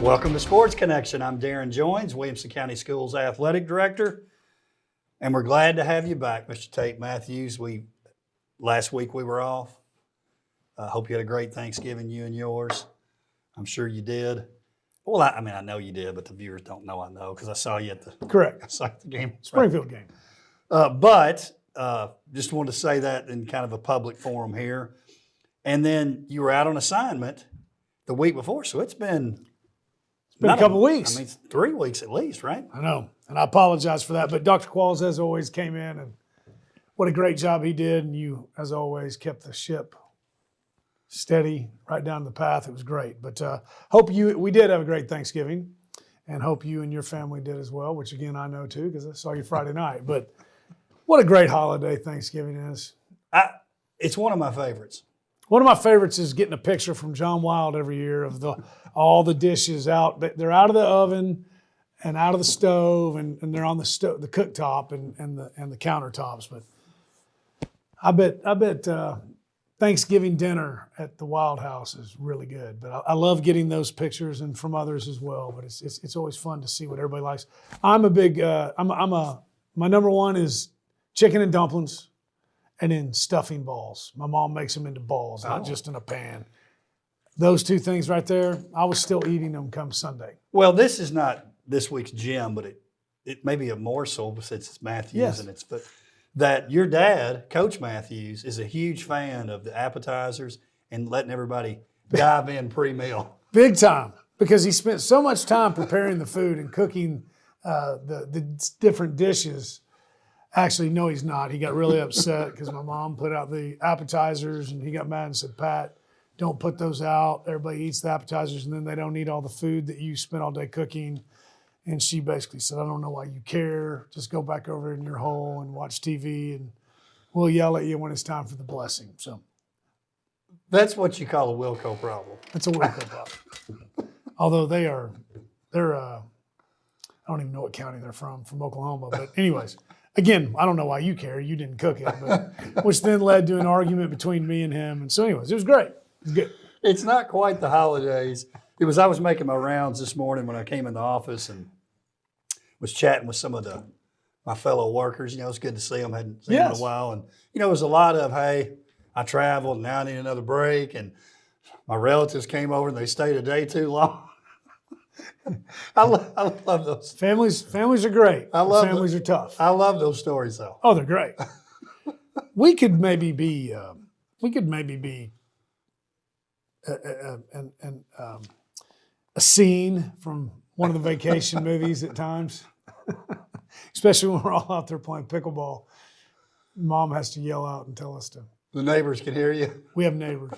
Welcome to Sports Connection. I'm Darrin Joins, Williamson County Schools Athletic Director, and we're glad to have you back, Mr. Tate Mathews. Last week we were off. I hope you had a great Thanksgiving, you and yours. I'm sure you did. Well, I know you did, but the viewers don't know I know because I saw you at the Correct. I saw you at the game, Springfield game. But just wanted to say that in kind of a public forum here. And then you were out on assignment the week before, so it's been a couple weeks. I mean, it's 3 weeks at least, right? I know, and I apologize for that. But Dr. Qualls, as always, came in, and what a great job he did. And you, as always, kept the ship steady right down the path. It was great. But we did have a great Thanksgiving, and hope you and your family did as well, which, again, I know too because I saw you Friday night. But what a great holiday Thanksgiving is. It's one of my favorites. One of my favorites is getting a picture from John Wild every year of all the dishes out. They're out of the oven and out of the stove, and they're on the cooktop and the countertops. But I bet Thanksgiving dinner at the Wild House is really good. But I love getting those pictures and from others as well. But it's always fun to see what everybody likes. I'm a big my number one is chicken and dumplings. And then stuffing balls. My mom makes them into balls, not just in a pan. Those two things right there, I was still eating them come Sunday. Well, this is not this week's gem, but it may be a morsel since it's Mathews. Yes. And it's that your dad, Coach Mathews, is a huge fan of the appetizers and letting everybody dive in pre-meal. Big time, because he spent so much time preparing the food and cooking the different dishes. Actually, no, he's not. He got really upset because my mom put out the appetizers, and he got mad and said, "Pat, don't put those out. Everybody eats the appetizers, and then they don't eat all the food that you spent all day cooking." And she basically said, "I don't know why you care. Just go back over in your hole and watch TV, and we'll yell at you when it's time for the blessing." So that's what you call a Wilco problem. It's a Wilco problem. Although they're I don't even know what county they're from Oklahoma. But anyways. Again, I don't know why you care. You didn't cook it, but, which then led to an argument between me and him. And so anyways, it was great. It was good. It's not quite the holidays. I was making my rounds this morning when I came in the office and was chatting with some of my fellow workers. It's good to see them. Hadn't seen them in a while. And, it was a lot of, hey, I traveled, now I need another break. And my relatives came over and they stayed a day too long. I love those. Families are great. Families are tough. I love those stories, though. Oh, they're great. we could maybe be a scene from one of the vacation movies at times, especially when we're all out there playing pickleball. Mom has to yell out and tell us to. The neighbors can hear you. We have neighbors.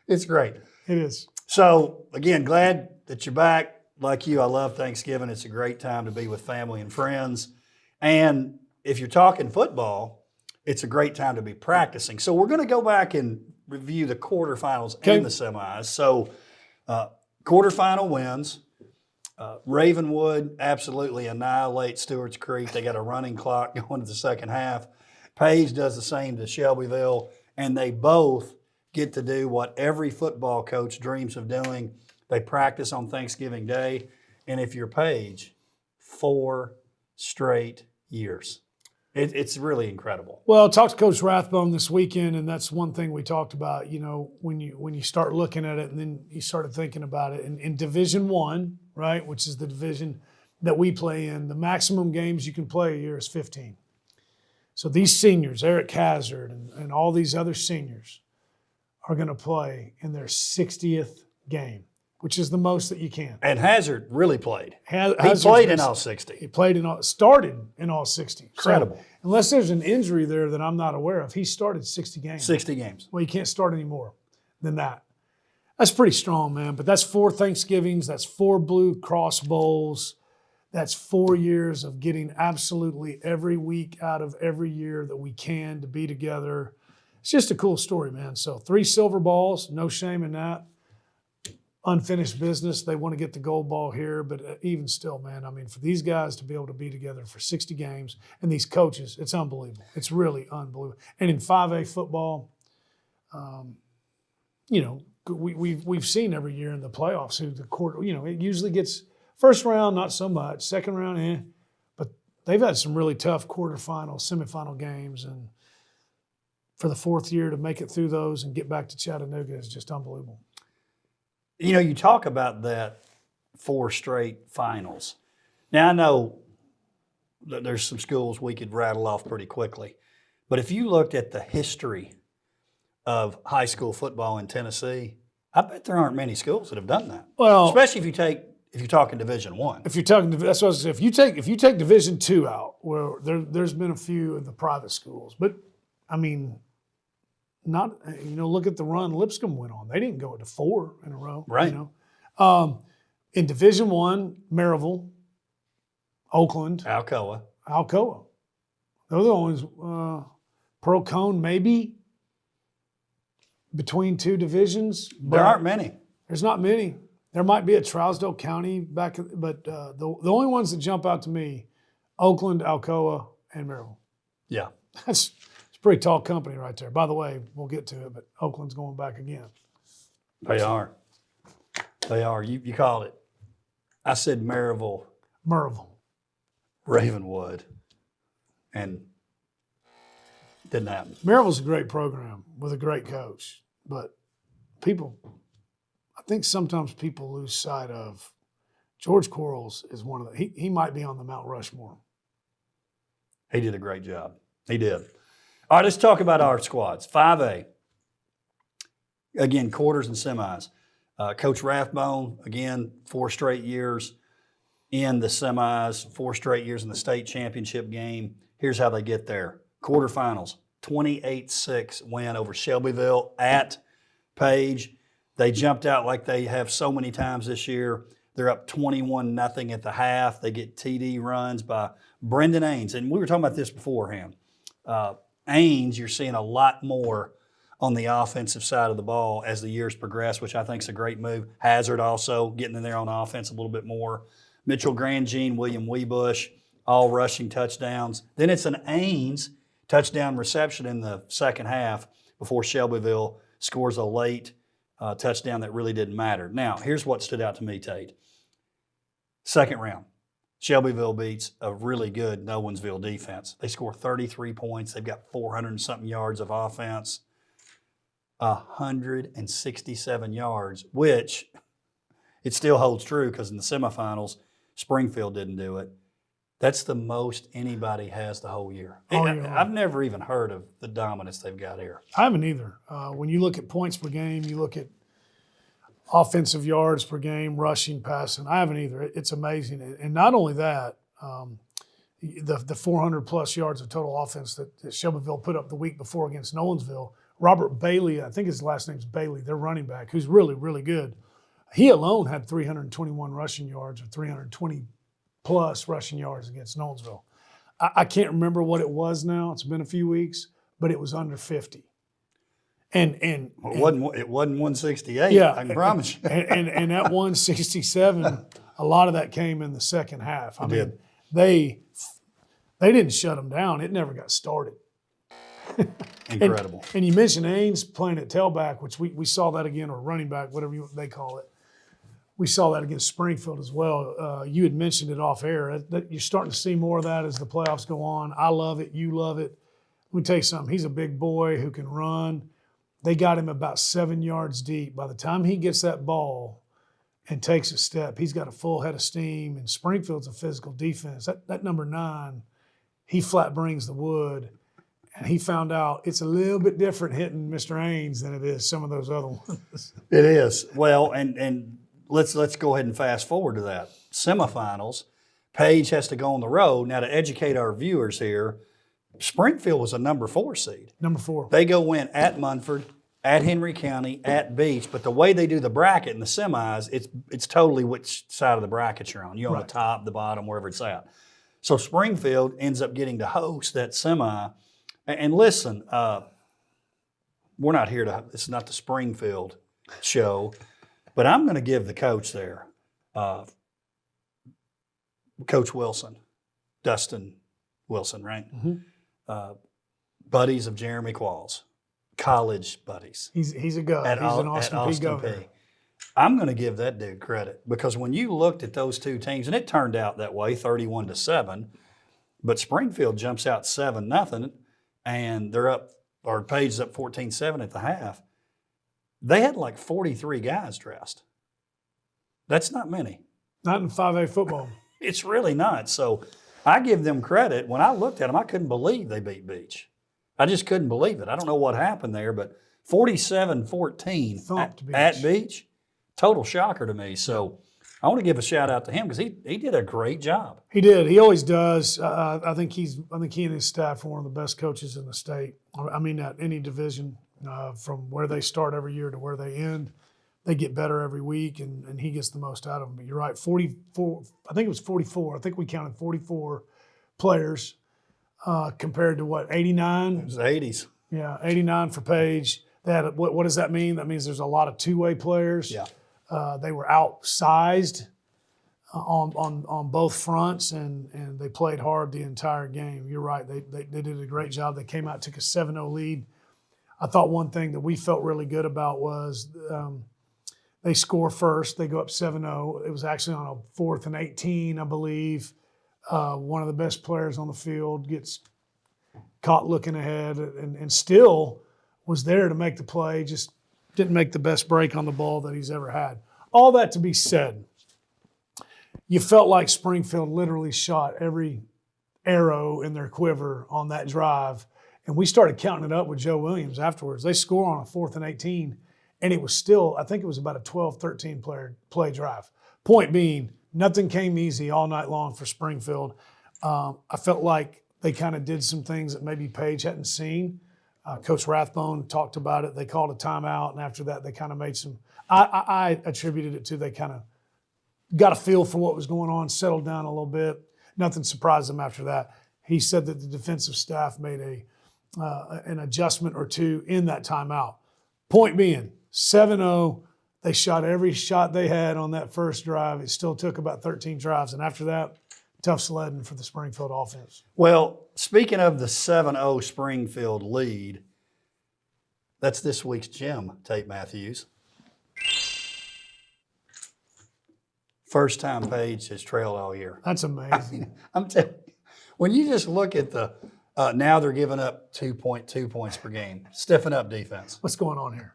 It's great. It is. So, again, glad that you're back. Like you, I love Thanksgiving. It's a great time to be with family and friends. And if you're talking football, it's a great time to be practicing. So we're going to go back and review the quarterfinals and the semis. So quarterfinal wins. Ravenwood absolutely annihilates Stewart's Creek. They got a running clock going to the second half. Page does the same to Shelbyville. And they both get to do what every football coach dreams of doing. They practice on Thanksgiving Day. And if you're Page, 4 straight years. It's really incredible. Well, I talked to Coach Rathbone this weekend, and that's one thing we talked about, when you start looking at it and then you started thinking about it. In Division I, right, which is the division that we play in, the maximum games you can play a year is 15. So these seniors, Eric Hazard and all these other seniors, are going to play in their 60th game, which is the most that you can. And Hazard really played. He Hazard's played in all 60. He started in all 60. Incredible. So, unless there's an injury there that I'm not aware of, he started 60 games. 60 games. Well, you can't start any more than that. That's pretty strong, man. But that's 4 Thanksgivings. That's 4 Blue Cross Bowls. That's 4 years of getting absolutely every week out of every year that we can to be together. It's just a cool story, man. So 3 silver balls, no shame in that. Unfinished business. They want to get the gold ball here, but even still, man, I mean, for these guys to be able to be together for 60 games and these coaches, it's unbelievable. It's really unbelievable. And in 5A football, we've seen every year in the playoffs who the quarter, it usually gets first round, not so much, second round, but they've had some really tough quarterfinal, semifinal games, and for the fourth year to make it through those and get back to Chattanooga is just unbelievable. You talk about that 4 straight finals. Now, I know that there's some schools we could rattle off pretty quickly, but if you looked at the history of high school football in Tennessee, I bet there aren't many schools that have done that. Well, especially if you're talking Division I. If you're talking, that's what I was saying. If you take Division II out, well, there's been a few of the private schools, but I mean, not look at the run Lipscomb went on. They didn't go into 4 in a row, right? In Division I, Maryville, Oakland, Alcoa. Those are the ones. Pearl Cone maybe between 2 divisions. There aren't many. There's not many. There might be a Trousdale County back, but the only ones that jump out to me, Oakland, Alcoa, and Maryville. Yeah. It's a pretty tall company right there. By the way, we'll get to it, but Oakland's going back again. They are. You called it. I said Maryville. Ravenwood. And didn't happen. Maryville's a great program with a great coach, but I think sometimes people lose sight of George Quarles is one of the, he might be on the Mount Rushmore. He did a great job. He did. All right, let's talk about our squads. 5A. Again, quarters and semis. Coach Rathbone, again, 4 straight years in the semis, 4 straight years in the state championship game. Here's how they get there. Quarterfinals, 28-6 win over Shelbyville at Page. They jumped out like they have so many times this year. They're up 21-0 at the half. They get TD runs by Brendan Ains. And we were talking about this beforehand. Ains, you're seeing a lot more on the offensive side of the ball as the years progress, which I think is a great move. Hazard also getting in there on offense a little bit more. Mitchell Grandjean, William Weebush, all rushing touchdowns. Then it's an Ains touchdown reception in the second half before Shelbyville scores a late touchdown that really didn't matter. Now, here's what stood out to me, Tate. Second round, Shelbyville beats a really good Nolensville defense. They score 33 points. They've got 400 and something yards of offense, 167 yards, which it still holds true because in the semifinals, Springfield didn't do it. That's the most anybody has the whole year. I've never even heard of the dominance they've got here. I haven't either. When you look at points per game, you look at offensive yards per game, rushing, passing. I haven't either. It's amazing. And not only that, the 400-plus yards of total offense that Shelbyville put up the week before against Nolensville, Robert Bailey, I think his last name's Bailey, their running back, who's really, really good. He alone had 321 rushing yards or 320-plus rushing yards against Nolensville. I can't remember what it was now. It's been a few weeks, but it was under 50. And it wasn't 168. Yeah, I can promise you. and that 167, a lot of that came in the second half. I mean, did. They didn't shut them down. It never got started. Incredible. And you mentioned Ains playing at tailback, which we saw that again, or running back, whatever they call it. We saw that against Springfield as well. You had mentioned it off air. That you're starting to see more of that as the playoffs go on. I love it. You love it. Let me tell you something. He's a big boy who can run. They got him about 7 yards deep. By the time he gets that ball and takes a step, he's got a full head of steam. And Springfield's a physical defense. That number 9, he flat brings the wood. And he found out it's a little bit different hitting Mr. Ains than it is some of those other ones. It is. Well, and let's go ahead and fast forward to that. Semifinals, Page has to go on the road. Now, to educate our viewers here, Springfield was a number 4 seed. Number 4. They go win at Munford, at Henry County, at Beach. But the way they do the bracket in the semis, it's totally which side of the bracket you're on. You're on the top, the bottom, wherever it's at. So Springfield ends up getting to host that semi. And listen, we're not here to – it's not the Springfield show. But I'm going to give the coach there, Coach Wilson, Dustin Wilson, right? Mm-hmm. Buddies of Jeremy Qualls. college buddies He's a guy. at, He's an at Austin P. Governor. P. I'm going to give that dude credit because when you looked at those two teams, and it turned out that way, 31-7, but Springfield jumps out 7-0, and they're up, or Page's up 14-7 at the half. They had like 43 guys dressed. That's not many. Not in 5A football. It's really not. So I give them credit. When I looked at them, I couldn't believe they beat Beach. I just couldn't believe it. I don't know what happened there, but 47-14 at Beach, total shocker to me. So I want to give a shout out to him because he did a great job. He did. He always does. I think he and his staff are one of the best coaches in the state. I mean, at any division, from where they start every year to where they end, they get better every week, and he gets the most out of them. But you're right, 44. I think it was 44. I think we counted 44 players compared to what, 89? It was the 80s. Yeah, 89 for Page. They had, what does that mean? That means there's a lot of two-way players. Yeah. They were outsized on both fronts, and they played hard the entire game. You're right. They did a great job. They came out, took a 7-0 lead. I thought one thing that we felt really good about was they score first. They go up 7-0. It was actually on a 4th and 18, I believe. One of the best players on the field gets caught looking ahead and still was there to make the play, just didn't make the best break on the ball that he's ever had. All that to be said, you felt like Springfield literally shot every arrow in their quiver on that drive. And we started counting it up with Joe Williams afterwards. They score on a 4th and 18, and it was still, I think it was about a 12, 13 play drive. Point being, nothing came easy all night long for Springfield. I felt like they kind of did some things that maybe Page hadn't seen. Coach Rathbone talked about it. They called a timeout, and after that they kind of made some – I attributed it to they kind of got a feel for what was going on, settled down a little bit. Nothing surprised them after that. He said that the defensive staff made an adjustment or two in that timeout. Point being, 7-0, they shot every shot they had on that first drive. It still took about 13 drives, and after that, tough sledding for the Springfield offense. Well, speaking of the 7-0 Springfield lead, that's this week's gem, Tate Mathews. First time Page has trailed all year. That's amazing. I'm telling you, when you just look at the now they're giving up 2.2 points per game. Stiffen up defense. What's going on here?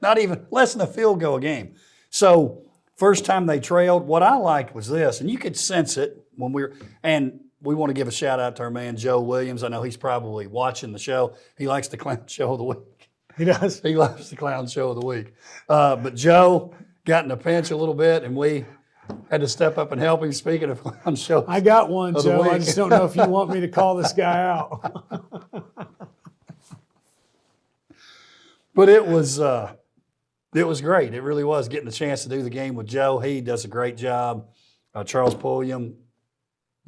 Not even less than a field goal a game. So first time they trailed, what I liked was this, and you could sense it when we want to give a shout out to our man Joe Williams. I know he's probably watching the show. He likes the clown show of the week. He does. He loves the clown show of the week. But Joe got in a pinch a little bit, and we had to step up and help him. Speaking of clown show, I got one, Joe. I just don't know if you want me to call this guy out. But it was great. It really was getting the chance to do the game with Joe. He does a great job. Charles Pulliam,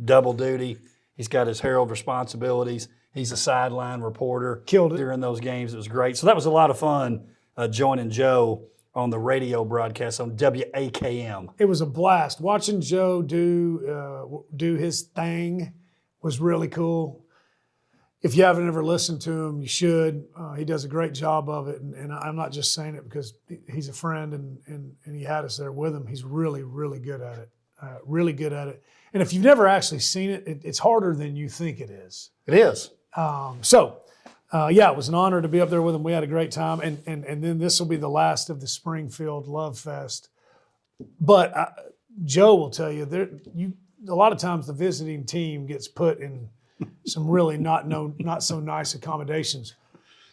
double duty. He's got his Herald responsibilities. He's a sideline reporter. Killed it during those games. It was great. So that was a lot of fun joining Joe on the radio broadcast on WAKM. It was a blast. Watching Joe do his thing was really cool. If you haven't ever listened to him, you should. He does a great job of it, and I'm not just saying it because he's a friend and he had us there with him. He's really, really good at it. Really good at it. And if you've never actually seen it, it's harder than you think it is. It is. Yeah, it was an honor to be up there with him. We had a great time, and then this will be the last of the Springfield Love Fest. But Joe will tell you, a lot of times the visiting team gets put in some really not so nice accommodations.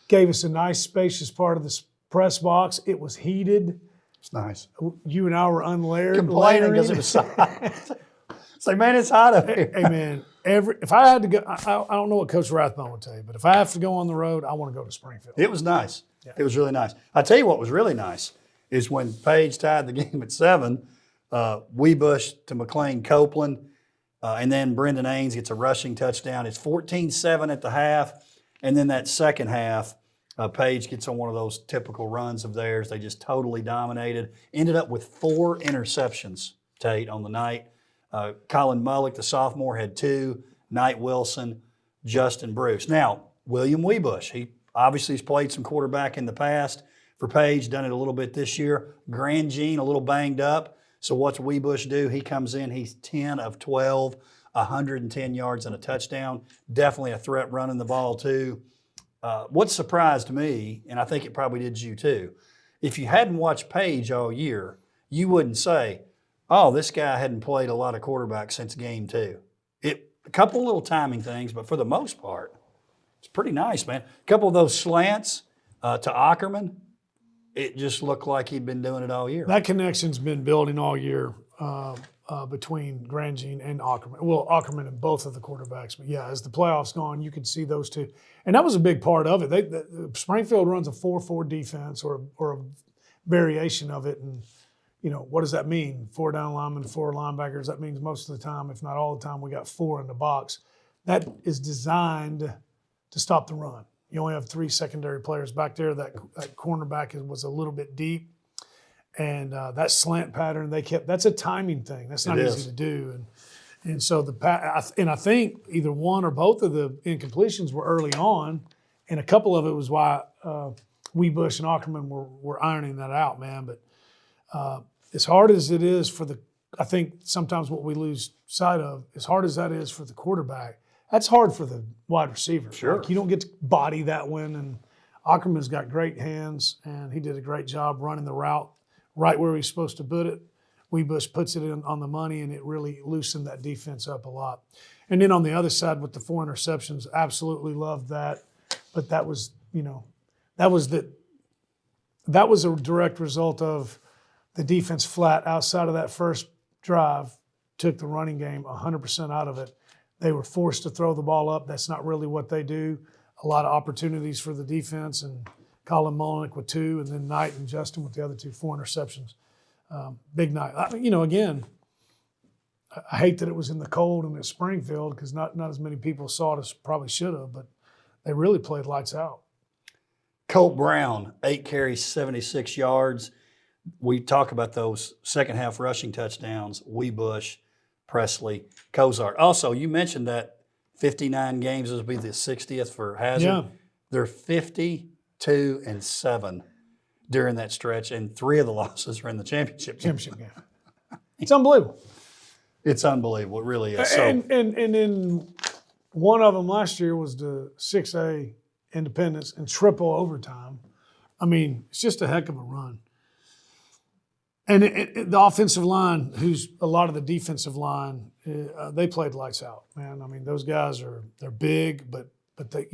Gave us a nice spacious part of the press box. It was heated. It's nice. You and I were unlayered. Complaining because it was hot. It's like, man, it's hot up here. Hey, man, if I had to go, I don't know what Coach Rathbone would tell you, but if I have to go on the road, I want to go to Springfield. It was nice. Yeah. It was really nice. I tell you what was really nice is when Page tied the game at 7, Weebush to McLean Copeland, and then Brendan Ains gets a rushing touchdown. It's 14-7 at the half, and then that second half, Page gets on one of those typical runs of theirs. They just totally dominated. Ended up with 4 interceptions, Tate, on the night. Colin Mullick, the sophomore, had 2. Knight Wilson, Justin Bruce. Now, William Weebush, he Obviously, he's played some quarterback in the past. For Page, done it a little bit this year. Grandjean, a little banged up. So what's Weebush do? He comes in, he's 10 of 12, 110 yards and a touchdown. Definitely a threat running the ball too. What surprised me, and I think it probably did you too, if you hadn't watched Page all year, you wouldn't say, oh, this guy hadn't played a lot of quarterback since game 2. A couple little timing things, but for the most part, it's pretty nice, man. A couple of those slants to Ackerman, it just looked like he'd been doing it all year. That connection's been building all year between Grandjean and Ackerman. Well, Ackerman and both of the quarterbacks. But, yeah, as the playoffs go on, you could see those two. And that was a big part of it. Springfield runs a 4-4 defense or a variation of it. And, you know, what does that mean? 4 down linemen, 4 linebackers. That means most of the time, if not all the time, we got 4 in the box. That is designed to stop the run. You only have 3 secondary players back there. That cornerback was a little bit deep. And that slant pattern that's a timing thing. That's not easy to do. And so I think either one or both of the incompletions were early on, and a couple of it was why Weebush and Ackerman were ironing that out, man. But as hard as it is I think sometimes what we lose sight of, as hard as that is for the quarterback, that's hard for the wide receiver. Sure. Like, you don't get to body that one. And Ackerman's got great hands, and he did a great job running the route right where he's supposed to put it. Weebush puts it in on the money, and it really loosened that defense up a lot. And then on the other side with the 4 interceptions, absolutely loved that. But that was, that was a direct result of the defense flat outside of that first drive, took the running game 100% out of it. They were forced to throw the ball up. That's not really what they do. A lot of opportunities for the defense, and Colin Mullenweg with 2, and then Knight and Justin with the other 2, 4 interceptions. Big night. Again, I hate that it was in the cold and at Springfield because not as many people saw it as probably should have, but they really played lights out. Colt Brown, 8 carries, 76 yards. We talk about those second half rushing touchdowns. Weebush, Presley, Cozart. Also, you mentioned that 59 games. This will be the 60th for Hazard. Yeah. They're 52-7 during that stretch, and 3 of the losses are in the championship game. It's unbelievable. It's unbelievable. It really is. So, and then one of them last year was the 6A Independence and triple overtime. I mean, it's just a heck of a run. And the offensive line, who's a lot of the defensive line, they played lights out, man. I mean, those guys they're big, but they,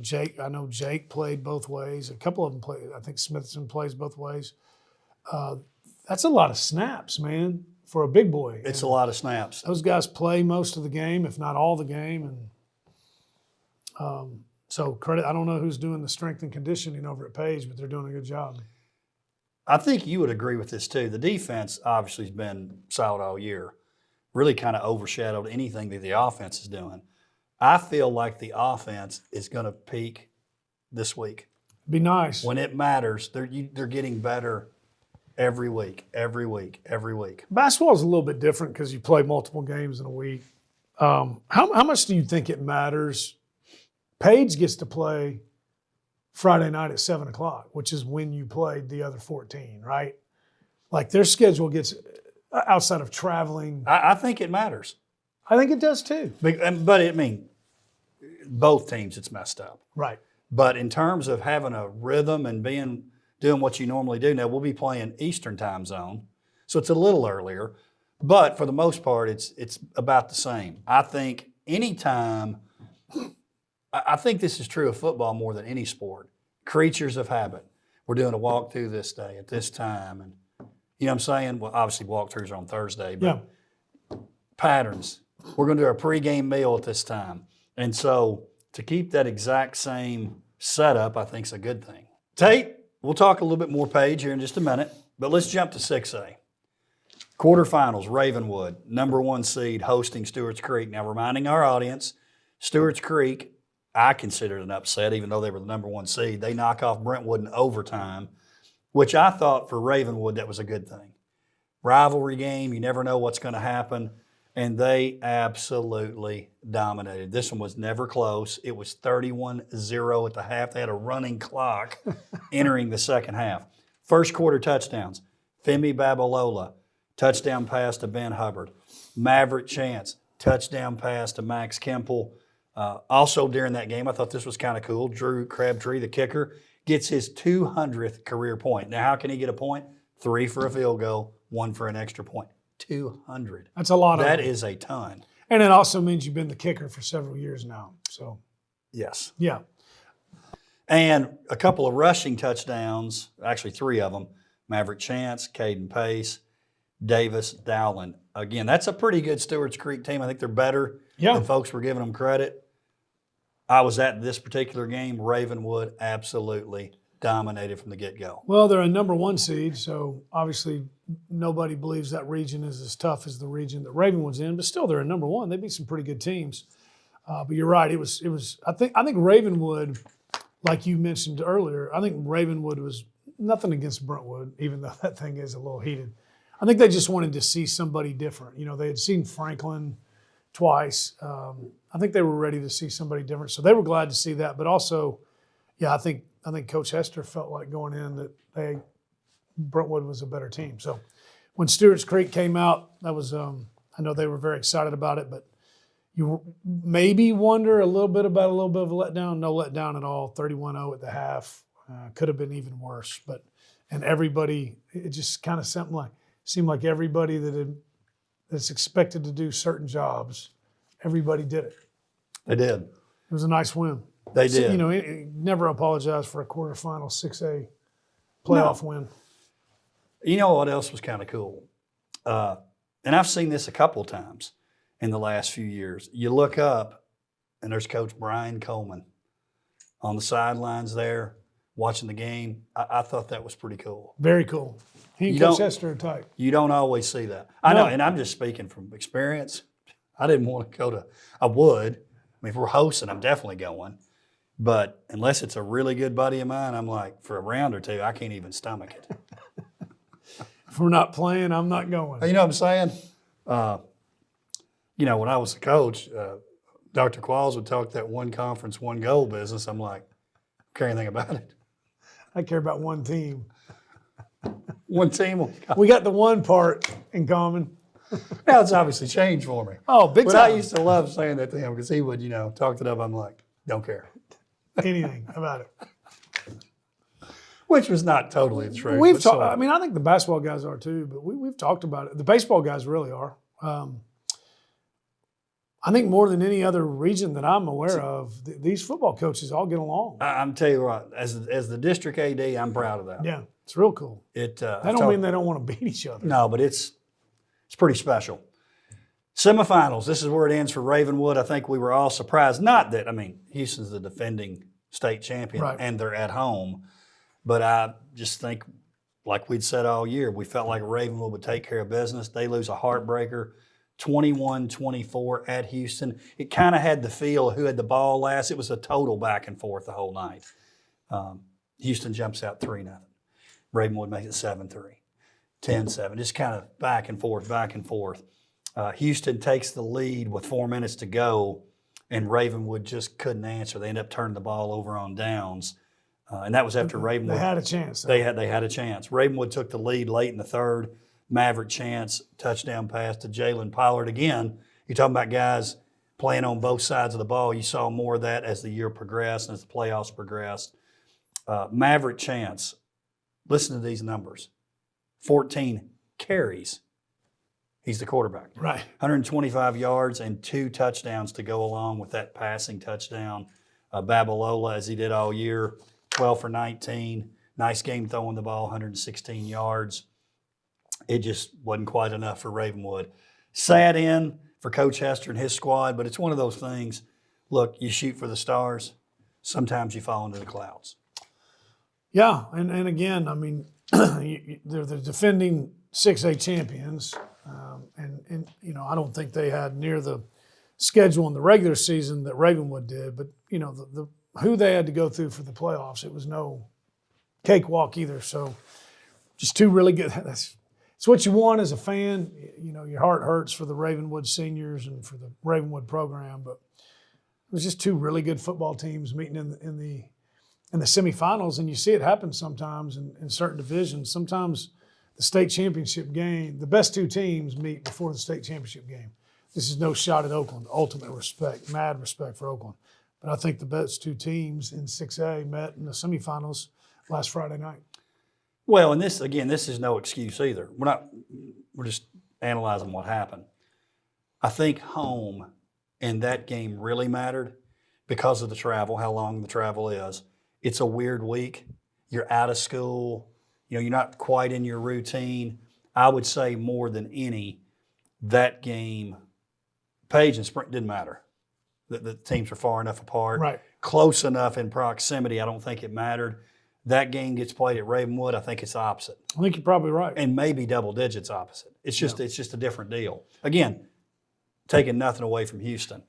Jake. I know Jake played both ways. A couple of them played. I think Smithson plays both ways. That's a lot of snaps, man, for a big boy. It's a lot of snaps. Those guys play most of the game, if not all the game, and so credit. I don't know who's doing the strength and conditioning over at Page, but they're doing a good job. I think you would agree with this too. The defense obviously has been solid all year, really kind of overshadowed anything that the offense is doing. I feel like the offense is going to peak this week. Be nice. When it matters, they're getting better every week. Basketball is a little bit different because you play multiple games in a week. How much do you think it matters? Page gets to play Friday night at 7 o'clock, which is when you played the other 14, right? Like their schedule gets outside of traveling. I think it matters. I think it does too. But I mean, both teams, it's messed up. Right. But in terms of having a rhythm and doing what you normally do, now we'll be playing Eastern time zone, so it's a little earlier. But for the most part, it's about the same. I think I think this is true of football more than any sport. Creatures of habit. We're doing a walkthrough this day at this time. And you know what I'm saying? Well, obviously walkthroughs are on Thursday, but patterns. We're going to do our pregame meal at this time. And so to keep that exact same setup, I think is a good thing. Tate, we'll talk a little bit more Page here in just a minute, but let's jump to 6A. Quarterfinals, Ravenwood, number 1 seed, hosting Stewart's Creek. Now, reminding our audience, Stewart's Creek, I consider it an upset, even though they were the number 1 seed. They knock off Brentwood in overtime, which I thought for Ravenwood that was a good thing. Rivalry game, you never know what's going to happen. and they absolutely dominated. This one was never close. It was 31-0 at the half. They had a running clock entering the second half. First quarter touchdowns. Femi Babalola, touchdown pass to Ben Hubbard. Maverick Chance, touchdown pass to Max Kemple. Also during that game, I thought this was kind of cool. Drew Crabtree, the kicker, gets his 200th career point. Now, how can he get a point? 3 for a field goal, 1 for an extra point. 200. That's a lot. That is a ton. And it also means you've been the kicker for several years now. So, yes. Yeah. And a couple of rushing touchdowns, actually 3 of them. Maverick Chance, Caden Pace, Davis Dowland. Again, that's a pretty good Stewart's Creek team. I think they're better than folks were giving them credit. I was at this particular game. Ravenwood absolutely dominated from the get-go. Well, they're a number 1 seed, so obviously nobody believes that region is as tough as the region that Ravenwood's in, but still they're a number 1. They beat some pretty good teams. But you're right. It was. I think Ravenwood, like you mentioned earlier, I think Ravenwood was nothing against Brentwood, even though that thing is a little heated. I think they just wanted to see somebody different. You know, they had seen Franklin twice. I think they were ready to see somebody different, so they were glad to see that. But also, yeah, I think Coach Hester felt like going in that Brentwood was a better team. So when Stewart's Creek came out, that was I know they were very excited about it, but you maybe wonder a little bit of a letdown. No letdown at all. 31-0 at the half. Could have been even worse. And everybody, it just kind of seemed like everybody that's expected to do certain jobs, everybody did it. They did. It was a nice win. They did. You know, never apologize for a quarterfinal 6A playoff win. You know what else was kind of cool? And I've seen this a couple times in the last few years. You look up, and there's Coach Brian Coleman on the sidelines there watching the game. I thought that was pretty cool. Very cool. He and Coach Hester are tight. You don't always see that. I know, and I'm just speaking from experience. I didn't want to go to – I would. I mean, if we're hosting, I'm definitely going. But unless it's a really good buddy of mine, I'm like, for a round or two, I can't even stomach it. If we're not playing, I'm not going. You know what I'm saying? You know, when I was a coach, Dr. Qualls would talk that one conference, one goal business. I'm like, I don't care anything about it. I care about one team. One team. We got the one part in common. Now it's obviously changed for me. Oh, big but time. I used to love saying that to him because he would, you know, talk it up. I'm like, don't care. Anything about it. Which was not totally the truth. We've talked. I mean, I think the basketball guys are too, but we've talked about it. The baseball guys really are. I think more than any other region that I'm aware of, these football coaches all get along. I'm telling you what, as the district AD, I'm proud of that. Yeah, it's real cool. That don't mean they don't want to beat each other. No, but it's pretty special. Semifinals, this is where it ends for Ravenwood. I think we were all surprised. Not that, I mean, Houston's the defending state champion and they're at home. But I just think, like we'd said all year, we felt like Ravenwood would take care of business. They lose a heartbreaker, 21-24 at Houston. It kind of had the feel of who had the ball last. It was a total back and forth the whole night. Houston jumps out 3-0. Ravenwood makes it 7-3, 10-7, just kind of back and forth, back and forth. Houston takes the lead with 4 minutes to go, and Ravenwood just couldn't answer. They ended up turning the ball over on downs. And that was after Ravenwood. They had a chance. They had a chance. Ravenwood took the lead late in the third. Maverick Chance, touchdown pass to Jalen Pollard. Again, you're talking about guys playing on both sides of the ball. You saw more of that as the year progressed and as the playoffs progressed. Maverick Chance, listen to these numbers. 14 carries. He's the quarterback. Right. 125 yards and 2 touchdowns to go along with that passing touchdown. Babalola, as he did all year, 12 for 19. Nice game throwing the ball, 116 yards. It just wasn't quite enough for Ravenwood. Sad in for Coach Hester and his squad, but it's one of those things. Look, you shoot for the stars. Sometimes you fall into the clouds. Yeah, and again, I mean, they're the defending 6A champions, and you know, I don't think they had near the schedule in the regular season that Ravenwood did, but you know, the who they had to go through for the playoffs, it was no cakewalk either. So, just 2 really good. It's it's what you want as a fan. You know, your heart hurts for the Ravenwood seniors and for the Ravenwood program, but it was just two really good football teams meeting in the semifinals, and you see it happen sometimes in certain divisions. Sometimes the state championship game, the best two teams meet before the state championship game. This is no shot at Oakland. Ultimate respect, mad respect for Oakland. But I think the best two teams in 6A met in the semifinals last Friday night. Well, and this is no excuse either. We're just analyzing what happened. I think home in that game really mattered because of the travel, how long the travel is. It's a weird week. You're out of school. You know, you're not quite in your routine. I would say more than any, that game, Page and Sprint didn't matter. The teams were far enough apart, Right. Close enough in proximity. I don't think it mattered. That game gets played at Ravenwood. I think it's opposite, I think you're probably right. and maybe double digits opposite. It's just a different deal. Again, taking nothing away from Houston.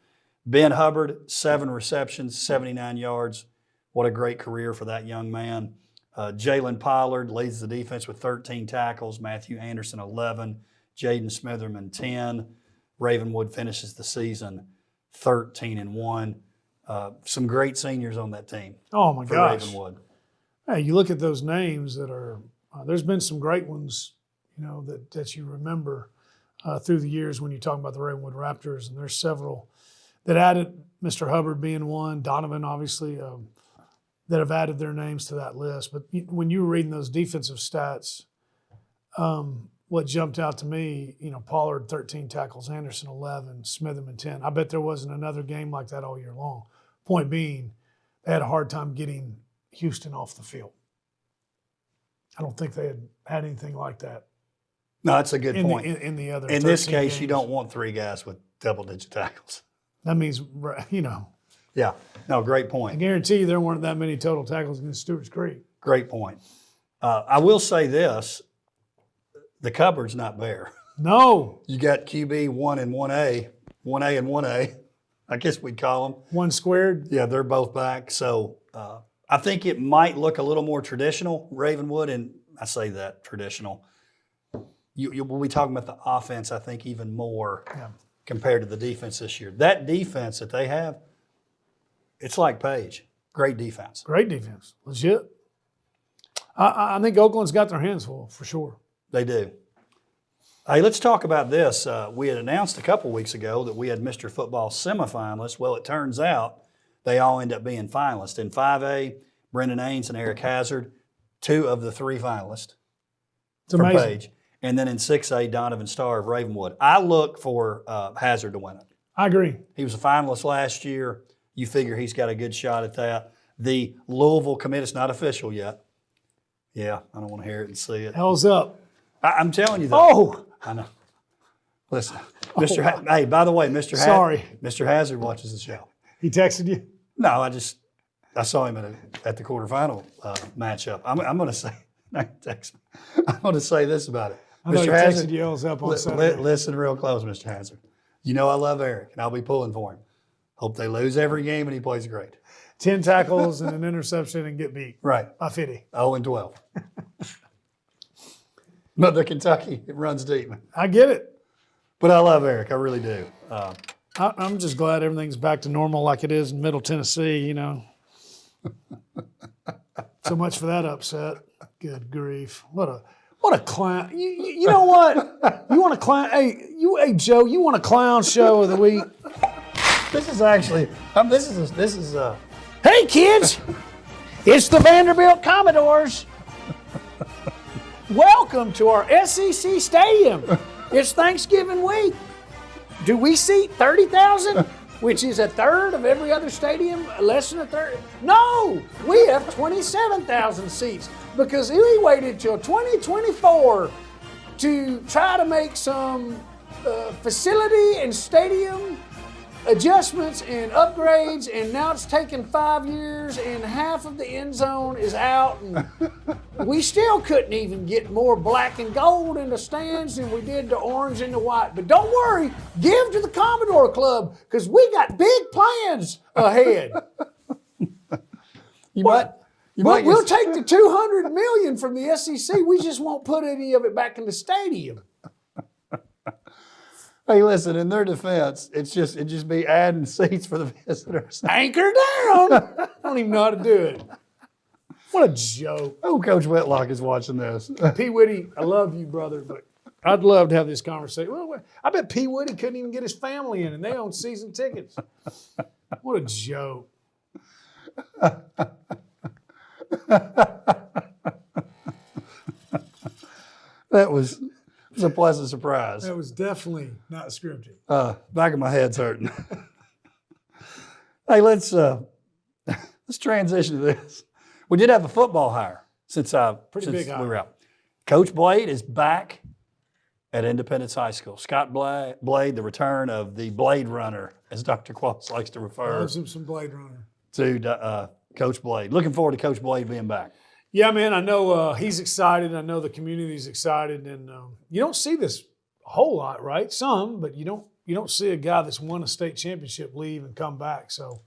Ben Hubbard, 7 receptions, 79 yards. What a great career for that young man. Jalen Pollard leads the defense with 13 tackles. Matthew Anderson, 11. Jaden Smitherman, 10. Ravenwood finishes the season 13-1. Some great seniors on that team. Oh, my for gosh. Ravenwood. Hey, you look at those names that are there's been some great ones, you know, that you remember through the years when you're talking about the Ravenwood Raptors, and there's several that added, Mr. Hubbard being one, Donovan obviously, that have added their names to that list. But when you were reading those defensive stats, what jumped out to me, you know, Pollard 13 tackles, Anderson 11, Smitherman 10. I bet there wasn't another game like that all year long. Point being, they had a hard time getting Houston off the field. I don't think they had anything like that. No, that's a good point. In the other, in this case, games. you don't want 3 guys with double-digit tackles. That means, you know. Yeah. No, great I point. guarantee you there weren't that many total tackles against Stewart's Creek. Great point. I will say this. The cupboard's not bare. No. You got QB 1 and 1A, 1A and 1A, I guess we'd call them. One squared. Yeah, they're both back. So I think it might look a little more traditional, Ravenwood, and I say that, traditional. We'll be talking about the offense, I think, even more compared to the defense this year. That defense that they have, it's like Page. Great defense. Great defense. Legit. I think Oakland's got their hands full, for sure. They do. Hey, let's talk about this. We had announced a couple weeks ago that we had Mr. Football semifinalists. Well, it turns out they all end up being finalists. In 5A, Brendan Ains and Eric Hazard, 2 of the 3 finalists It's for amazing. Page. And then in 6A, Donovan Starr of Ravenwood. I look for Hazard to win it. I agree. He was a finalist last year. You figure he's got a good shot at that. The Louisville commit, it's not official yet. Yeah, I don't want to hear it and see it. Hell's up. I'm telling you that. Oh, I know. Listen, Mr. Hey, by the way, Sorry. Mr. Hazard watches the show. he texted you? No, I saw him at the quarterfinal matchup. I'm going to say, text me. I'm going to say this about it. I thought he Mr. texted Hazard, you Hell's up on Saturday. listen real close, Mr. Hazard. You know I love Eric, and I'll be pulling for him. Hope they lose every game, and he plays great. 10 tackles and an interception and get beat Right. by 50. 0-12. But the Kentucky, it runs deep. I get it. But I love Eric. I really do. I'm just glad everything's back to normal like it is in Middle Tennessee, you know. So much for that upset. Good grief. What a clown. You know what? You want a clown? Hey, Joe, you want a clown show of the week? This is actually, this is Hey, kids. It's the Vanderbilt Commodores. Welcome to our SEC Stadium. It's Thanksgiving week. Do we seat 30,000, which is a third of every other stadium, less than a third? No, we have 27,000 seats because we waited till 2024 to try to make some facility and stadium adjustments and upgrades, and now it's taken 5 years and half of the end zone is out, and we still couldn't even get more black and gold in the stands than we did the orange and the white. But don't worry, give to the Commodore Club because we got big plans ahead. you We'll take the $200 million from the SEC. We just won't put any of it back in the stadium. Hey, listen, in their defense, it'd just be adding seats for the visitors. Anchor down. I don't even know how to do it. What a joke. Oh, Coach Whitlock is watching this. P. Whitty, I love you, brother, but I'd love to have this conversation. Well, I bet P. Whitty couldn't even get his family in, and they own season tickets. What a joke. That was a pleasant surprise. That was definitely not scripted. Back of my head's hurting. Hey, let's transition to this. We did have a football hire since big hire. we were out. Coach Blade is back at Independence High School. Scott Blade, the return of the Blade Runner, as Dr. Qualls likes to refer Loves him some Blade Runner. to Coach Blade. Looking forward to Coach Blade being back. Yeah, man, I know he's excited. I know the community's excited, and you don't see this a whole lot, right? Some, but you don't see a guy that's won a state championship leave and come back. So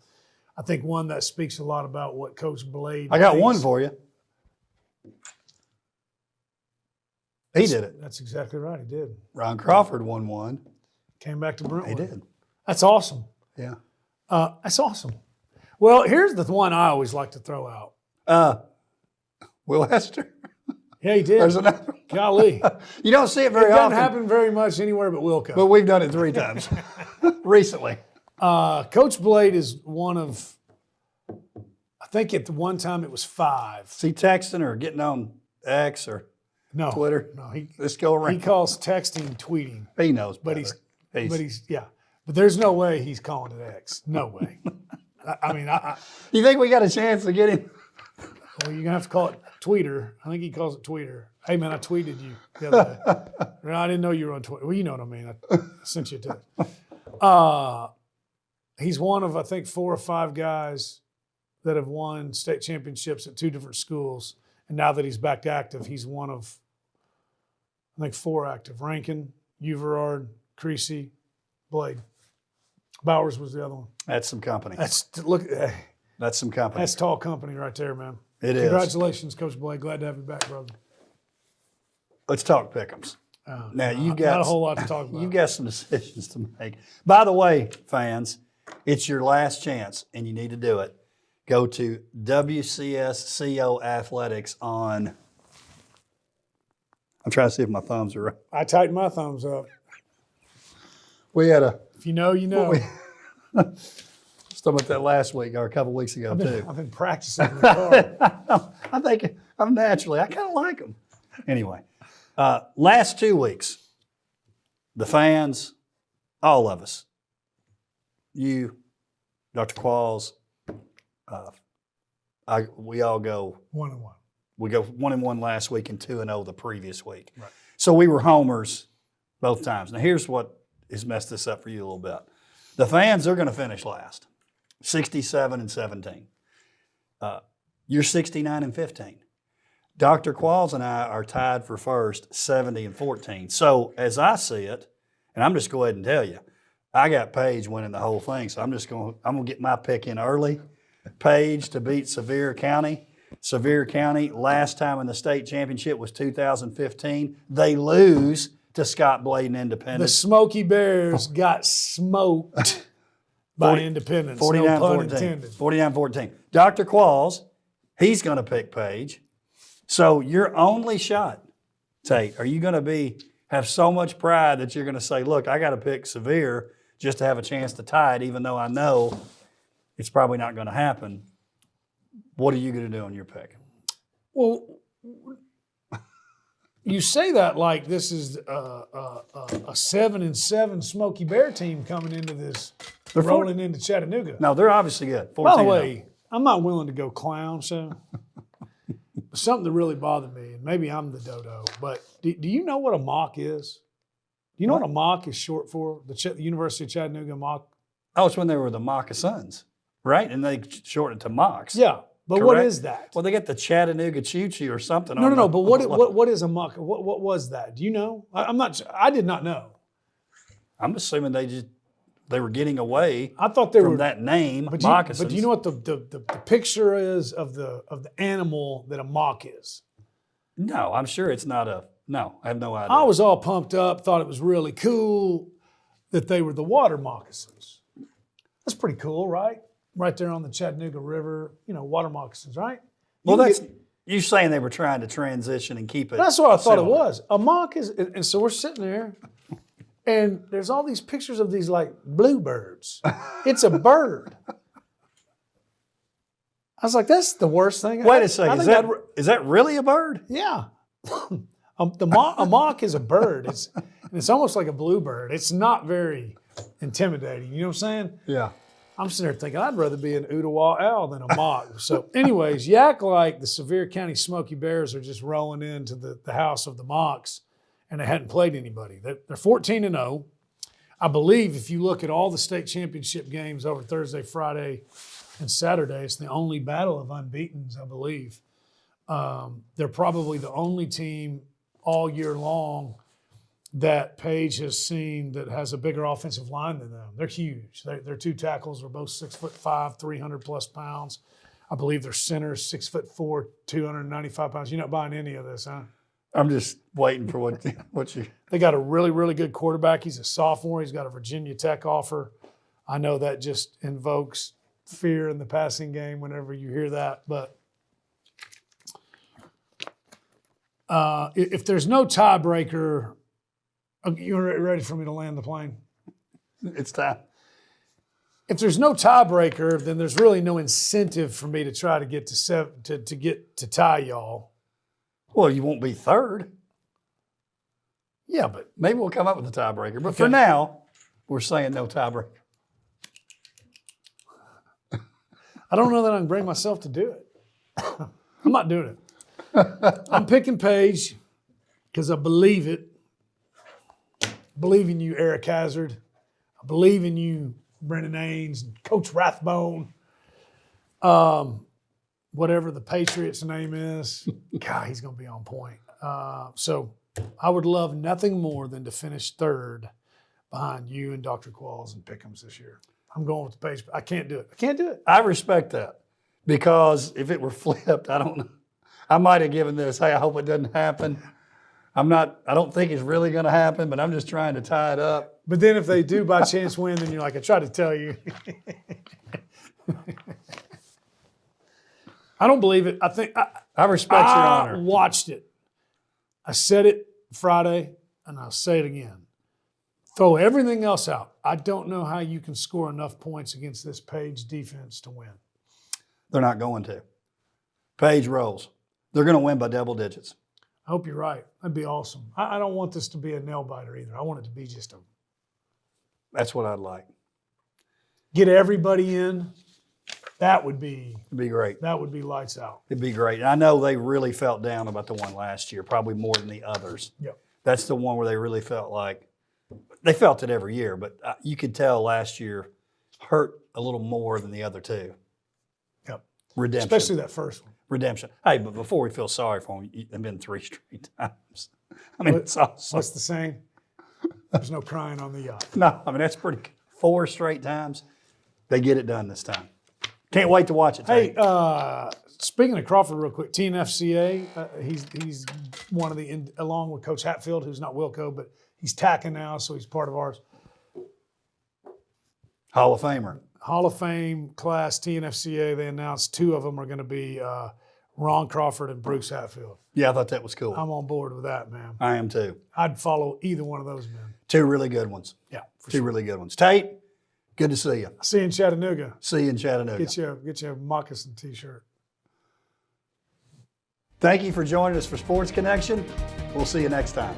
I think one that speaks a lot about what Coach Blade. I got thinks. one for you. He did it. That's exactly right. He did. Ron Crawford won one. Came back to Brentwood. He did. That's awesome. Yeah. That's awesome. Well, here's the one I always like to throw out. Will Hester. Yeah, he did. There's another. Golly. You don't see it It very doesn't often. happen very much anywhere but Wilco. But we've done it 3 times recently. Coach Blade is one of, I think at the one time it was 5. Is he texting or getting on X or No. Twitter? No, Let's go around. he calls texting tweeting. He knows But better. But there's no way he's calling it X. No way. I mean, You think we got a chance to get him? well, you're going to have to call it Tweeter. I think he calls it Tweeter. Hey, man, I tweeted you the other day. I didn't know you were on Twitter. Well, you know what I mean. I sent you a text. He's one of, I think, 4 or 5 guys that have won state championships at 2 different schools. And now that he's back active, he's one of, I think, 4 active. Rankin, Uverard, Creasy, Blade. Bowers was the other one. That's some company. That's some company. That's tall company right there, man. It is. Congratulations, Coach Blade. Glad to have you back, brother. Let's talk pick'ems. Now you've got not a whole lot to talk about. You've got some decisions to make. By the way, fans, it's your last chance, and you need to do it. Go to WCS CO Athletics on. I'm trying to see if my thumbs are right. I tightened my thumbs up. We had a. If you know, you know. Just talking about that last week or a couple weeks ago too. I've been practicing in the car. I think I'm naturally. I kind of like them. Anyway, last 2 weeks, the fans, all of us, you, Dr. Qualls, we all go 1-1. We go 1-1 last week and 2-0 the previous week. Right. So we were homers both times. Now here's what has messed this up for you a little bit. The fans are going to finish last, 67-17. You're 69-15. Dr. Qualls and I are tied for first, 70-14. So as I see it, and I'm just go ahead and tell you, I got Page winning the whole thing. So I'm gonna get my pick in early. Page to beat Sevier County. Sevier County, last time in the state championship was 2015. They lose to Scott Blade and The Independence. Smoky Bears got smoked by Independence. No pun 49-14. intended. 49-14. Dr. Qualls, he's going to pick Page. So your only shot, Tate, are you going to have so much pride that you're going to say, look, I got to pick Sevier just to have a chance to tie it, even though I know it's probably not going to happen. What are you going to do on your pick? Well, you say that like this is a 7-7 Smoky Bear team coming into this, rolling into Chattanooga. No, they're obviously good. By the way, I'm not willing to go clown, so something that really bothered me, and maybe I'm the dodo, but do you know what a mock is? Do you know what a mock is short for? The University of Chattanooga mock? Oh, it's when they were the Moccasins, right? And they shortened it to Mocks. Yeah, but correct? what is that? Well, they get the Chattanooga Choo Choo or something. No. But what is a mock? What was that? Do you know? I did not know. I'm assuming they just they were getting away I thought they from were that name, but moccasins. but do you know what the picture is of the animal that a mock is? No, I'm sure it's not a. No, I have no idea. I was all pumped up, thought it was really cool that they were the water moccasins. That's pretty cool, right? Right there on the Chattanooga River, water moccasins, right? Well, that's you saying they were trying to transition and keep it. That's what I thought similar. it was. A mock is, and so we're sitting there, and there's all these pictures of these like bluebirds. It's a bird. I was like, that's the worst thing. Wait a second. Is that really a bird? Yeah. A mock is a bird. It's almost like a bluebird. It's not very intimidating. You know what I'm saying? Yeah. I'm sitting there thinking I'd rather be an Ottawa owl than a mock. So anyways, you act like the Sevier County Smoky Bears are just rolling into the house of the Mocks and they hadn't played anybody. They're 14-0. I believe if you look at all the state championship games over Thursday, Friday, and Saturday, it's the only battle of unbeatens, I believe. They're probably the only team all year long that Page has seen that has a bigger offensive line than them. They're huge. Their two tackles are both 6'5", 300+ pounds. I believe their center is 6'4", 295 pounds. You're not buying any of this, huh? I'm just waiting for what you. They got a really, really good quarterback. He's a sophomore. He's got a Virginia Tech offer. I know that just invokes fear in the passing game whenever you hear that. But if there's no tiebreaker, you're ready for me to land the plane? It's time. If there's no tiebreaker, then there's really no incentive for me to try to get to get to tie y'all. Well, you won't be third. Yeah, but Maybe we'll come up with a tiebreaker. But Okay. for now, we're saying no tiebreaker. I don't know that I can bring myself to do it. I'm not doing it. I'm picking Page because I believe it. I believe in you, Eric Hazard. I believe in you, Brendan Ains, and Coach Rathbone. Whatever the Patriots' name is, God, he's going to be on point. So I would love nothing more than to finish third behind you and Dr. Qualls and Pickham's this year. I'm going with the Page. I can't do it. I can't do it. I respect that because if it were flipped, I don't know. I might have given this, hey, I hope it doesn't happen. I don't think it's really going to happen, but I'm just trying to tie it up. But then if they do by chance win, then you're like, I tried to tell you. I don't believe it. I respect your I honor. watched it. I said it Friday, and I'll say it again. Throw everything else out. I don't know how you can score enough points against this Page defense to win. They're not going to. Page rolls. They're going to win by double digits. I hope you're right. That'd be awesome. I don't want this to be a nail biter either. I want it to be just That's what I'd like. get everybody in. That would be It'd be great. lights out. It'd be great. And I know they really felt down about the one last year, probably more than the others. Yep. That's the one where they really felt like they felt it every year, but you could tell last year hurt a little more than the other two. Yep. Redemption. Especially that first one. Redemption. Hey, but before we feel sorry for them, they've been 3 straight times. I mean, it's awesome. What's the saying? There's no crying on the yacht. No, I mean, that's pretty good. 4 straight times. They get it done this time. Can't wait to watch it. Hey, Tate. speaking of Crawford real quick, TNFCA, he's one of the, along with Coach Hatfield, who's not Wilco, but he's tacking now, so he's part of ours. Hall of Famer. Hall of Fame class TNFCA, they announced 2 of them are going to be Ron Crawford and Bruce Hatfield. Yeah, I thought that was cool. I'm on board with that, man. I am too. I'd follow either one of those men. 2 really good ones. Yeah, for 2 sure. really good ones. Tate, good to see you. See you in Chattanooga. See you in Chattanooga. Get you a moccasin T-shirt. Thank you for joining us for Sports Connection. We'll see you next time.